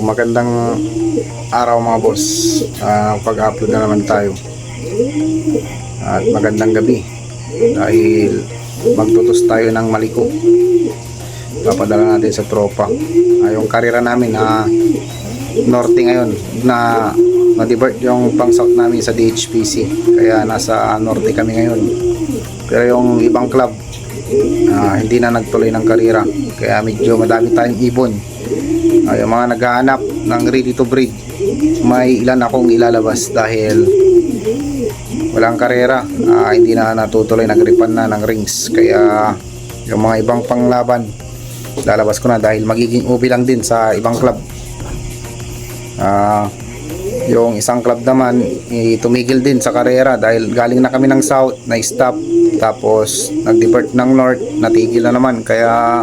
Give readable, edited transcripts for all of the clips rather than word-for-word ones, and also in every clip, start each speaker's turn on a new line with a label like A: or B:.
A: magandang araw mga boss. Pag-upload na naman tayo. At magandang gabi. Dahil magtutos tayo ng maliko. Papadala natin sa tropa. Yung karera namin na norte ngayon na na-divert yung pang south namin sa DHPC. Kaya nasa norte kami ngayon. Pero yung ibang club hindi na nagtuloy ng karera. Kaya medyo madami tayong ibon. Yung mga naghahanap ng ready to breed, may ilan akong ilalabas dahil walang karera, hindi na natutuloy, nagripan na ng rings. Kaya yung mga ibang panglaban lalabas ko na dahil magiging ubi lang din sa ibang club. Yung isang club naman tumigil din sa karera dahil galing na kami ng south, na stop, tapos nag-divert ng north, natigil na naman. Kaya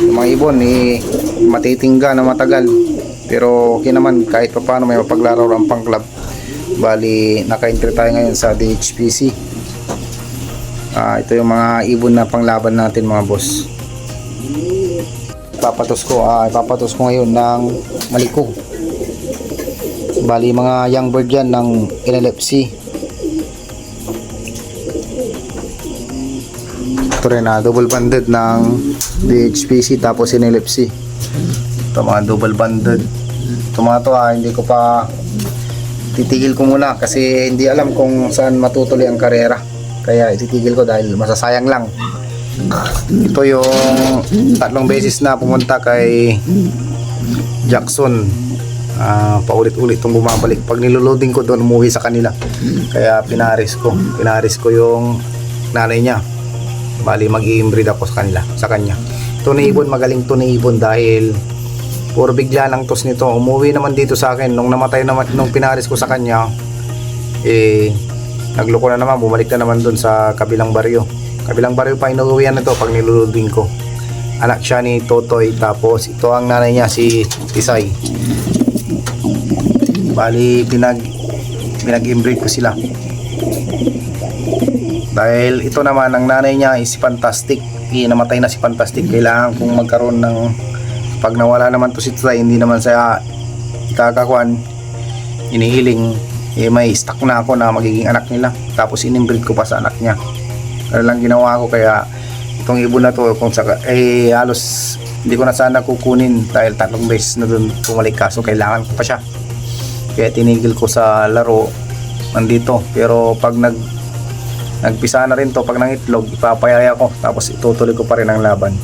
A: yung mga ibon matitingga na matagal, pero okay naman kahit pa paano may mapaglaro ang pang club. Bali naka-entry tayo ngayon sa DHPC. Ito yung mga ibon na panglaban natin mga boss. Ipapatos ko ngayon ng maliko. Bali mga young bird yan ng NLFC. Ito rin double banded ng DHPC tapos NLFC. Ito mga double banded. Ito mga to hindi ko pa, titigil ko muna kasi hindi alam kung saan matutuloy ang karera. Kaya ititigil ko dahil masasayang lang. Ito yung tatlong beses na pumunta kay Jackson. Paulit-ulit itong bumabalik. Pag niloloading ko doon, umuwi sa kanila. Kaya pinaris ko yung nanay niya. Bali mag-i-inbreed ako sa kanya. Tunibon, magaling tunibon dahil puro bigla lang tos nito. Umuwi naman dito sa akin nung namatay naman, nung pinaris ko sa kanya, nagloko na naman, bumalik na naman doon sa kabilang baryo pa inuwihan na to pag niluluding ko. Anak siya ni Totoy, tapos ito ang nanay niya, si Tisay. Bali pinag-inbreed ko sila dahil ito naman ang nanay niya is si Fantastic. Namatay na si Fantastic. Kailangan kong magkaroon ng, pag nawala naman to si Tisay, hindi naman saya ikakakuan, inihiling, may stock na ako na magiging anak nila, tapos in-inbreed ko pa sa anak niya. Ano lang ginawa ko. Kaya itong ibon na to, kung saka halos hindi ko na sana kukunin dahil tatlong beses na dun pumalik, kaso kailangan ko pa siya. Kaya tinigil ko sa laro nandito. Pero pag nagpisa na rin to, pag nangitlog, ipapayaya ko, tapos itutuloy ko pa rin ang laban.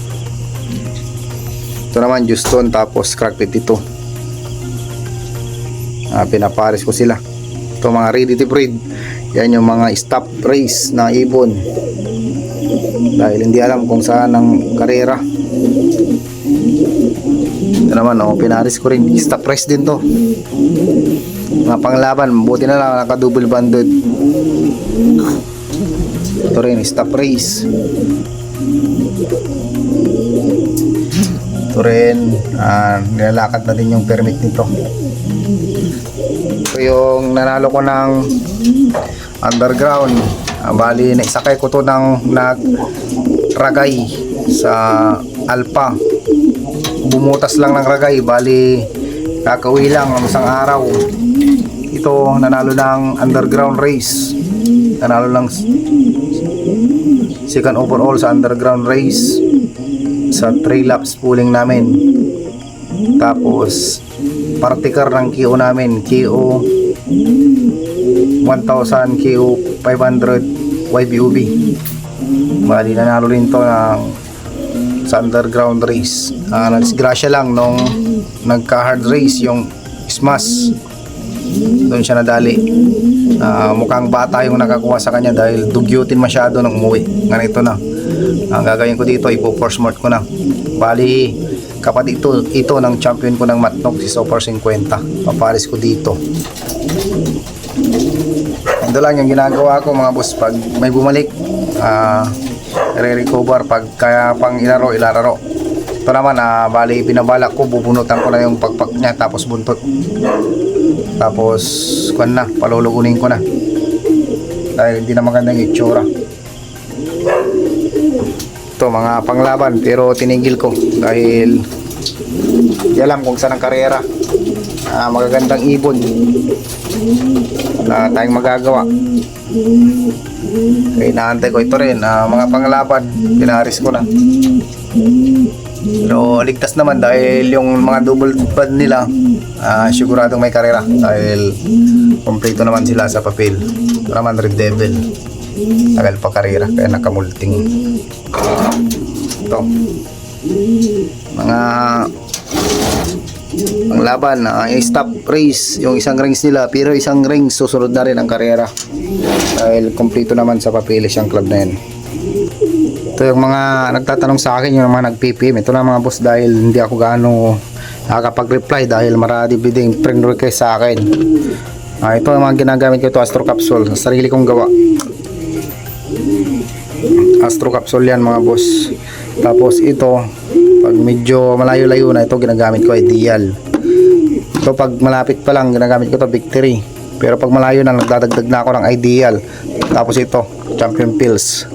A: Ito naman Houston, tapos cracked ito. Pinapares ko sila. Ito mga ready to breed. Yan yung mga stop race na ibon dahil hindi alam kung saan ang karera. Ito naman pinaris ko rin, stop race din to, mga panglaban. Buti na lang naka double banded. Ito rin stop race. Ito rin nilalakad na din yung permit nito. Ito yung nanalo ko ng underground. Bali naisakay ko to ng nagragay sa Alpha. Bumutas lang ng ragay, bali kakauwi lang ng isang araw. Ito nanalo ng underground race, nanalo ng second overall sa underground race sa 3 laps pooling namin. Tapos partiker ng KO namin, KO 1000, KO 500 YBUB. Bali nanalo rin to sa underground race. Nadisgrasya lang nung nagka hard race yung Smash, doon siya nadali. Mukhang bata yung nakakuha sa kanya dahil dugyutin masyado nung umuwi. Ganito na ang gagawin ko dito, ipo-force mort ko na. Bali kapatid ito ng champion ko ng Matnok, si Super 50. Paparis ko dito. Ito lang yung ginagawa ko mga boss. Pag may bumalik, re-recover. Pag kaya pang ilararo. Ito naman, bali pinabalak ko, bubunutan ko na yung pagpak niya, tapos buntot. Tapos palulugunin ko na dahil hindi na maganda yung itsura. Ito mga panglaban, pero tinigil ko dahil Di alam kung saan ang karera. Magagandang ibon. Wala tayong magagawa. Kaya inaantay ko ito rin. Mga panglaban, pinaris ko na. Pero ligtas naman dahil yung mga double pad nila, siguradong may karera dahil kompleto naman sila sa papel. Ito naman Red Devil, tagal pa karera kaya nakamulting. Ito mga panglaban, stop race yung isang rings nila, pero isang rings susunod na rin ang karera dahil kompleto naman sa papeles yung club na yan. Ito yung mga nagtatanong sa akin, yung mga nag-PPM. Ito na mga boss dahil hindi ako gaano nakakapag-reply dahil marami din friend request sa akin. Ito yung mga ginagamit ko, ito Astro Capsule, sarili kong gawa. Astro Capsule yan mga boss. Tapos ito, pag medyo malayo-layo na, ito ginagamit ko Ideal. Ito pag malapit pa lang, ginagamit ko ito Victory. Pero pag malayo na, nagdadagdag na ako ng Ideal. Tapos ito, Champion Pills.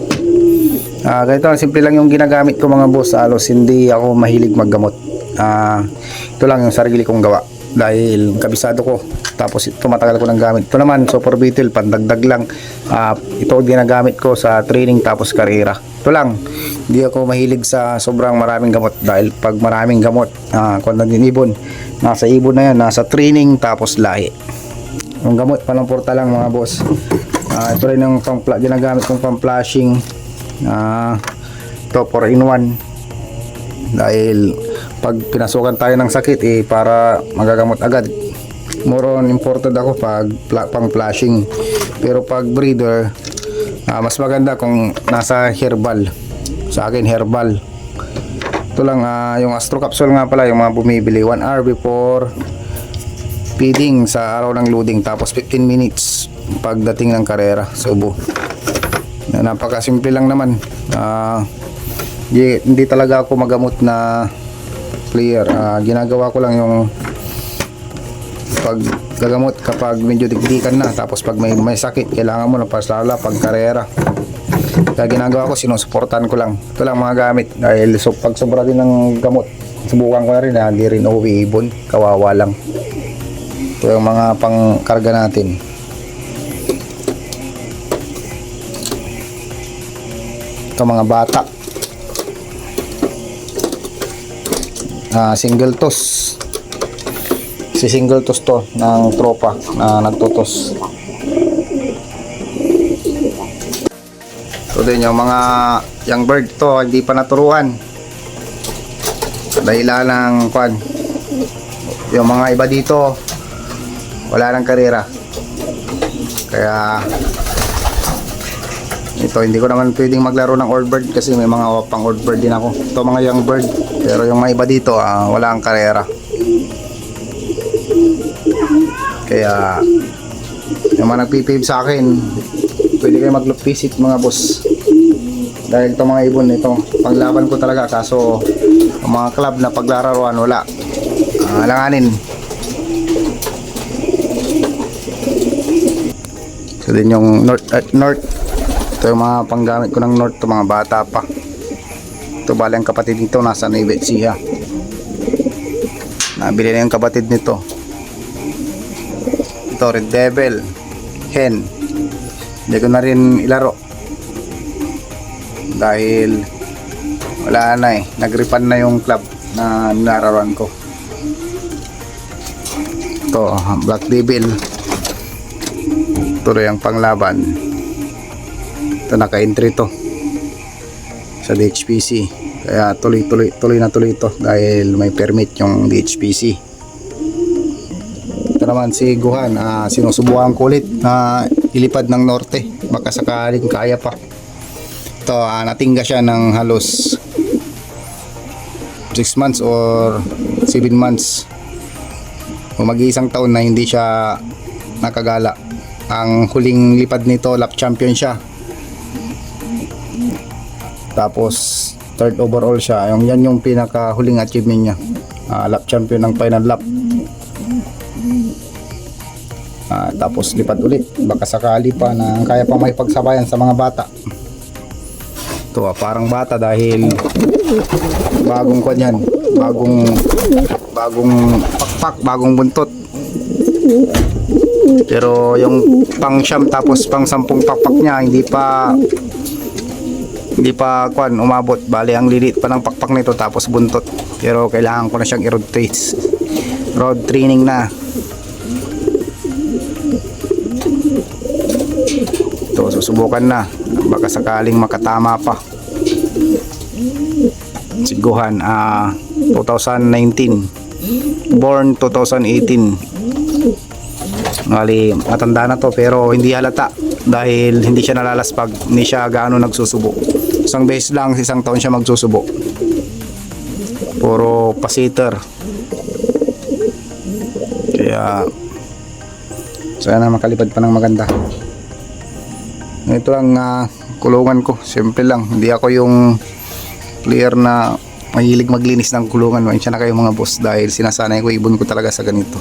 A: Ganito lang, simple lang yung ginagamit ko mga boss. Halos hindi ako mahilig maggamot. Ito lang yung sarili kong gawa dahil kabisado ko. Tapos ito matagal ko nang gamit. Ito naman Super Beetle, pandagdag lang. Ito ginagamit ko sa training tapos karera. Ito lang, hindi ako mahilig sa sobrang maraming gamot dahil pag maraming gamot, kung din ibon, nasa ibon na yan, nasa training tapos lahi. Yung gamot panamporta lang mga boss. Ito rin yung ginagamit kong pang-flashing. Ito 4-in-1 dahil pag pinasukan tayo ng sakit para magagamot agad. More on imported ako pag pang flashing, pero pag breeder mas maganda kung nasa herbal. Sa akin herbal. Ito lang, yung Astro Capsule nga pala, yung mga bumibili 1 hour before feeding sa araw ng loading, tapos 15 minutes pagdating ng karera sa ubo. Napakasimple lang naman. Hindi talaga ako magamot na player. Ginagawa ko lang yung pag gagamot kapag medyo digdikan na, tapos pag may sakit kailangan mo na paslala pag karera. Kaya ginagawa ko, sinusuportahan ko lang. Ito lang mga gamit dahil pag sobra din ng gamot, subukan ko na rin, hindi rin uwi ibon, kawawa lang. Ito yung mga pangkarga natin. Ito mga bata, single toss. Si single toss to ng tropa na nagtutos. Ito din yung mga young bird to, hindi pa naturuan dahilan ng kwan. Yung mga iba dito wala nang karera, kaya ito hindi ko naman pwedeng maglaro ng old bird kasi may mga pang old bird din ako. Ito mga young bird, pero yung mga iba dito wala ang karera. Kaya yung mga nagpipib sa akin, pwede kayo mag-loop visit mga boss, dahil itong mga ibon ito panglaban ko talaga. Kaso ang mga club na paglararuan wala, alanganin. So din yung north. Ito yung mga panggamit ko ng north, ito mga bata pa. Ito bali ang kapatid nito nasa Nueva Ecija. Nabili na yung kapatid nito. Ito Red Devil hen, hindi ko na rin ilaro dahil wala na nag-refund na yung club na nilararuan ko. Ito Black Devil, ito rin ang panglaban. Ito naka-entry to sa DHPC, kaya tuloy na tuloy ito dahil may permit yung DHPC. Ito naman si Guhan, sinusubukan ko ulit na ilipad ng norte, baka sakaling kaya pa. Ito natingga siya ng halos 6 months or 7 months o mag-iisang taon na hindi siya nakagala. Ang huling lipad nito lap champion siya, tapos third overall siya. Yan yung pinaka huling achievement niya, lap champion ng final lap. Tapos lipad ulit, baka sakali pa na kaya pa may pagsabayan sa mga bata. Ito parang bata dahil bagong kwan yan, bagong pakpak, bagong buntot. Pero yung pang siyam tapos pang 10 pakpak niya hindi pa umabot. Bali ang lilit pa ng pakpak nito tapos buntot. Pero kailangan ko na siyang i-road training na. Ito, susubukan na. Baka sakaling makatama pa. Siguhan 2019. Born 2018. Bali, matanda na to pero hindi halata dahil hindi siya nalalaspag, hindi siya gaano nagsusubo. Isang beses lang, isang taon siya magsusubo. Puro pasiter. Kaya sana makalipad pa ng maganda. Ito lang kulungan ko. Simple lang. Hindi ako yung player na mahilig maglinis ng kulungan. Mahinsya na kayo mga boss dahil sinasanay ko, ibon ko talaga sa ganito.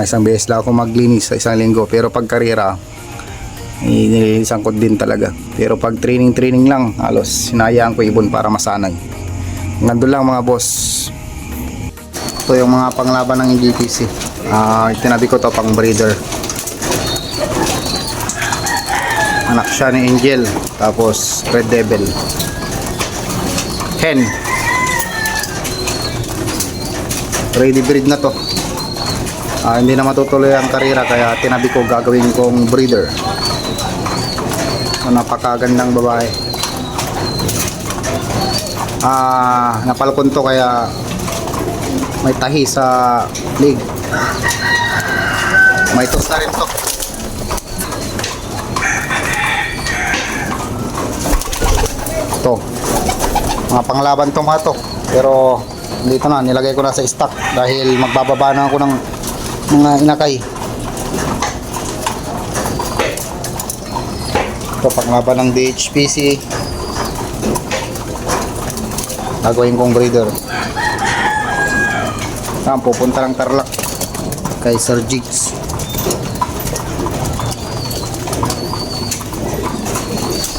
A: Isang beses lang ako maglinis sa isang linggo. Pero pag karera, nililisan ko din talaga. Pero pag training lang, halos sinayaan ko ibon para masanay. Nandun lang mga boss. Ito yung mga panglaban ng GPC. Tinabi ko to pang breeder. Anak siya ni Angel, tapos Red Devil. Hen. Ready breed na to. Hindi na matutuloy ang karera kaya tinabi ko gagawin kong breeder. Napakagandang babae. Napalkon to kaya may tahi sa leg. May tos na rin to. Ito, mga panglaban to mga to. Pero dito na, nilagay ko na sa stock dahil magbababa na ako ng mga inakay. Ito, panglaban ng DHPC. Gagawin kong breeder. Pupunta ng Tarlac kay Sir Jigs.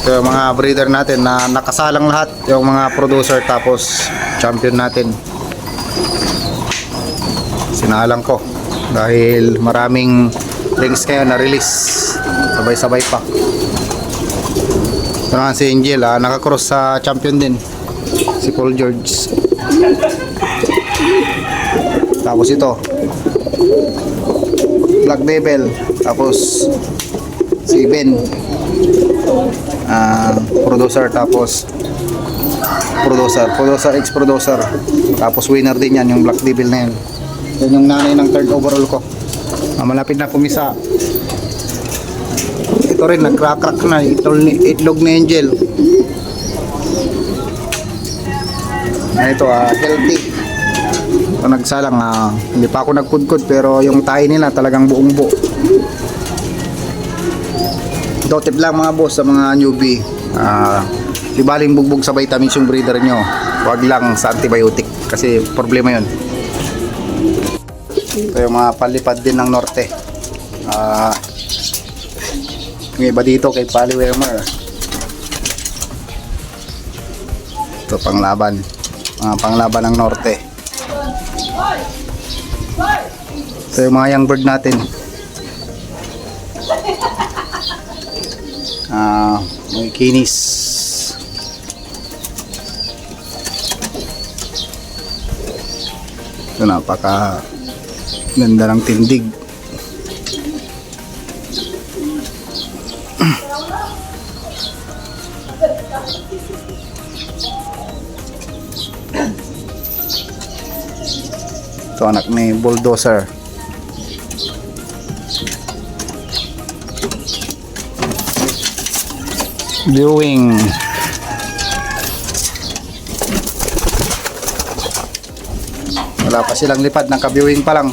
A: Ito yung mga breeder natin na nakasalang lahat, yung mga producer tapos champion natin. Sinalang ko dahil maraming rings kayo na release sabay-sabay pa. Ito naman si Angel, nakakross sa champion din, si Paul George. Tapos ito Black Devil, tapos si Ben, producer, tapos producer ex-producer, tapos winner din yan yung Black Devil na yan. Yan yung nanay ng third overall ko. Malapit na pumisa. Ito rin, nag-crack na itlog ni Angel. Ito, healthy. Ito nagsalang, hindi pa ako nagkudkod pero yung tahi nila talagang buong buo. Ito tip lang mga boss sa mga newbie, di baling bugbog sa vitamins yung breeder nyo, wag lang sa antibiotic kasi problema yun. Ito yung mga palipad din ng norte. Yung iba dito kay Paliwemer. Ito panglaban, panglaban ng norte. Ito yung mga young bird natin. May kinis. Ito, napaka ganda ng tindig. Ito anak ni Bulldozer. Viewing. Wala pa silang lipad, naka-viewing pa lang.